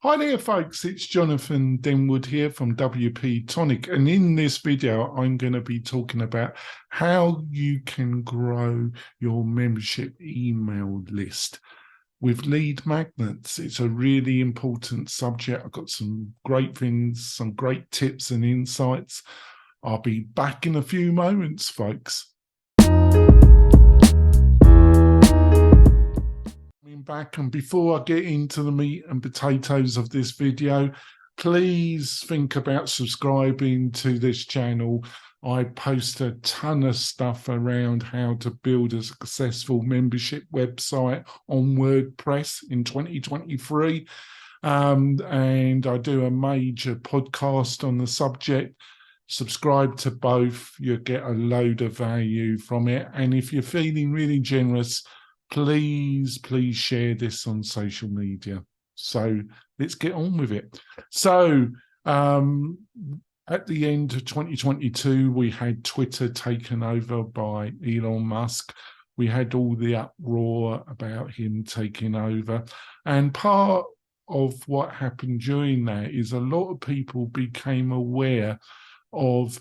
Hi there, folks. It's Jonathan Denwood here from WP-Tonic. And in this video, I'm going to be talking about how you can grow your membership email list with lead magnets. It's a really important subject. I've got some great things, some great tips and insights. I'll be back in a few moments, folks. Back, and before I get into the meat and potatoes of this video, please think about subscribing to this channel. I post a ton of stuff around how to build a successful membership website on WordPress in 2023, and I do a major podcast on the subject. Subscribe to both, you'll get a load of value from it, and if you're feeling really generous, please share this on social media. So let's get on with it. So at the end of 2022, we had Twitter taken over by Elon Musk. We had all the uproar about him taking over. And part of what happened during that is a lot of people became aware of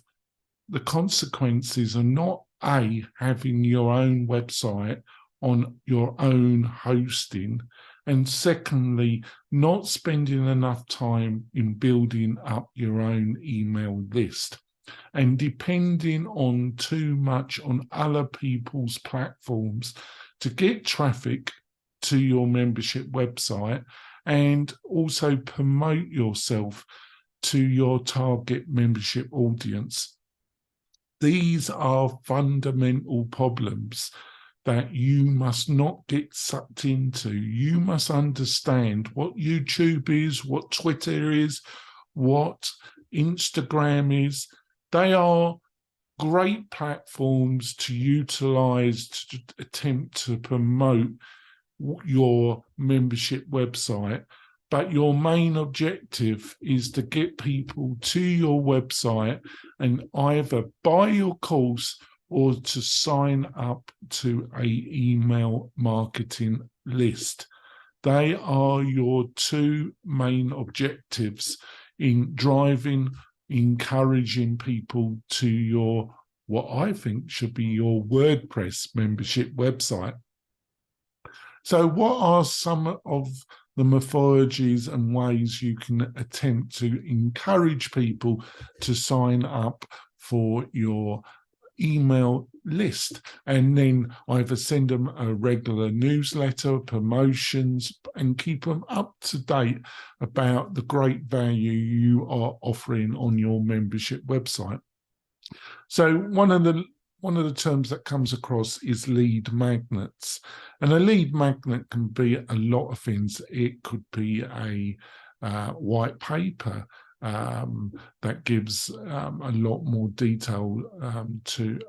the consequences of not having your own website on your own hosting, and secondly, not spending enough time in building up your own email list and depending on too much on other people's platforms to get traffic to your membership website and also promote yourself to your target membership audience. These are fundamental problems that you must not get sucked into. You must understand what YouTube is, what Twitter is, what Instagram is. They are great platforms to utilize to attempt to promote your membership website. But your main objective is to get people to your website and either buy your course or to sign up to an email marketing list. They are your two main objectives in encouraging people to your, what I think should be your WordPress membership website. So what are some of the methodologies and ways you can attempt to encourage people to sign up for your email list, and then either send them a regular newsletter, promotions, and keep them up to date about the great value you are offering on your membership website? So one of the terms that comes across is lead magnets, and a lead magnet can be a lot of things. It could be a white paper that gives a lot more detail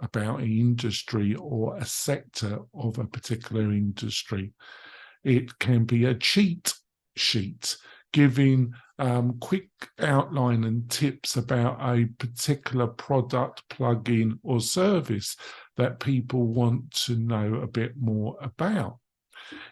about an industry or a sector of a particular industry. It can be a cheat sheet giving quick outline and tips about a particular product, plugin, or service that people want to know a bit more about.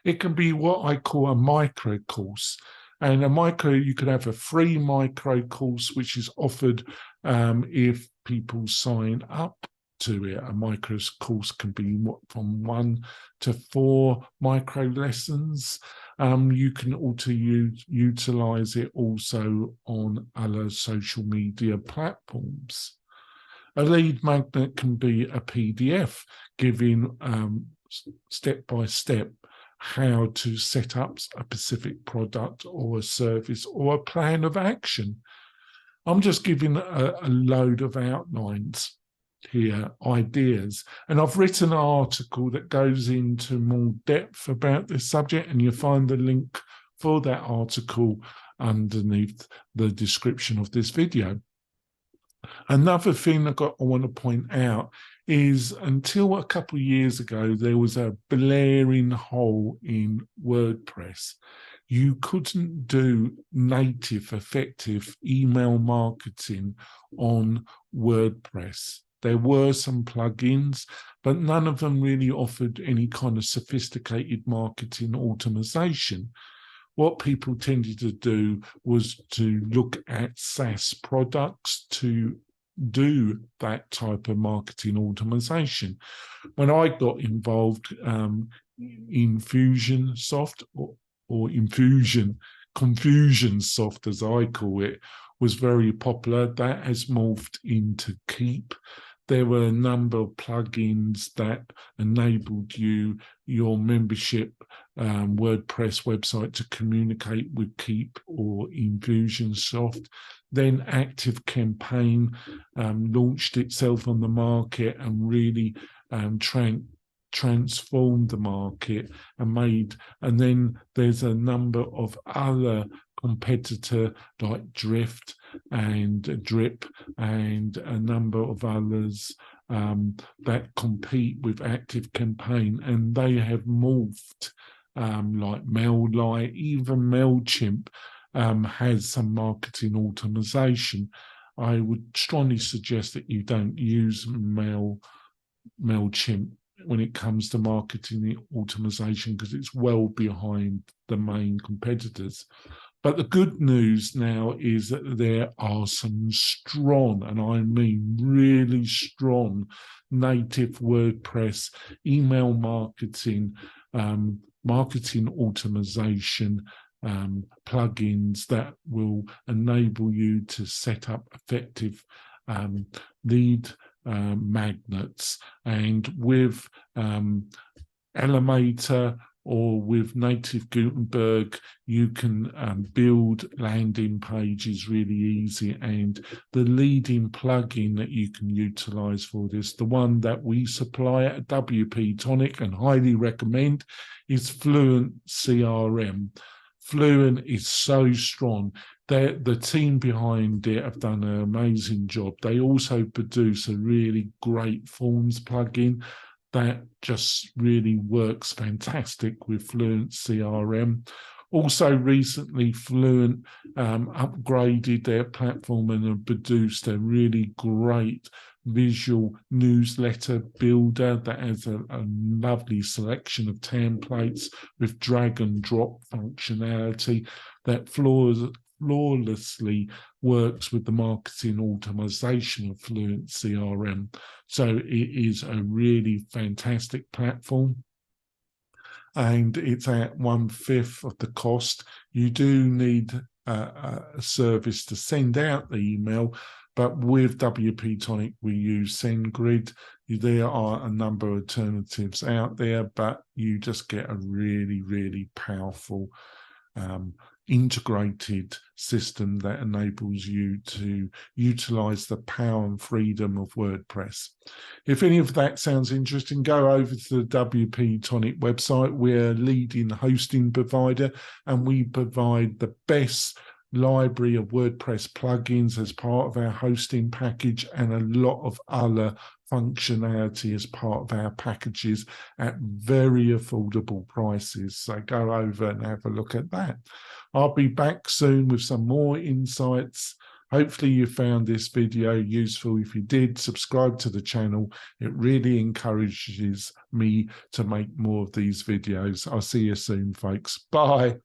It can be what I call a micro course. And you could have a free micro course, which is offered if people sign up to it. A micro course can be from 1 to 4 micro lessons. You can also utilize it also on other social media platforms. A lead magnet can be a PDF giving step-by-step how to set up a specific product or a service or a plan of action. I'm just giving a load of outlines here, ideas, and I've written an article that goes into more depth about this subject, and you'll find the link for that article underneath the description of this video. Another thing I want to point out is until a couple of years ago, there was a blaring hole in WordPress. You couldn't do native, effective email marketing on WordPress. There were some plugins, but none of them really offered any kind of sophisticated marketing automation. what people tended to do was to look at SaaS products to do that type of marketing automation. When I got involved, Infusionsoft or Confusionsoft, as I call it, was very popular. That has morphed into Keep. There were a number of plugins that enabled your membership WordPress website to communicate with Keep or Infusionsoft. Then ActiveCampaign launched itself on the market and really transformed the market and then there's a number of other competitor like Drift and Drip and a number of others that compete with ActiveCampaign, and they have morphed like MailLite, even MailChimp has some marketing automation. I would strongly suggest that you don't use MailChimp when it comes to marketing automation because it's well behind the main competitors. But the good news now is that there are some strong, and I mean really strong, native WordPress email marketing, marketing automation plugins that will enable you to set up effective lead magnets. And with Elementor or with native Gutenberg, you can build landing pages really easy. And the leading plugin that you can utilize for this, the one that we supply at WP-Tonic and highly recommend, is Fluent CRM. Fluent is so strong. The team behind it have done an amazing job. They also produce a really great forms plugin that just really works fantastic with Fluent CRM. Also recently, Fluent upgraded their platform and have produced a really great visual newsletter builder that has a lovely selection of templates with drag and drop functionality that flawlessly works with the marketing automation of Fluent CRM. So it is a really fantastic platform. And it's at 1/5 of the cost. You do need a service to send out the email, but with WP-Tonic, we use SendGrid. There are a number of alternatives out there, but you just get a really, really powerful integrated system that enables you to utilize the power and freedom of WordPress. If any of that sounds interesting, go over to the WP-Tonic website. We're a leading hosting provider and we provide the best library of WordPress plugins as part of our hosting package and a lot of other functionality as part of our packages at very affordable prices. So go over and have a look at that. I'll be back soon with some more insights. Hopefully you found this video useful. If you did, subscribe to the channel. It really encourages me to make more of these videos. I'll see you soon, folks. Bye.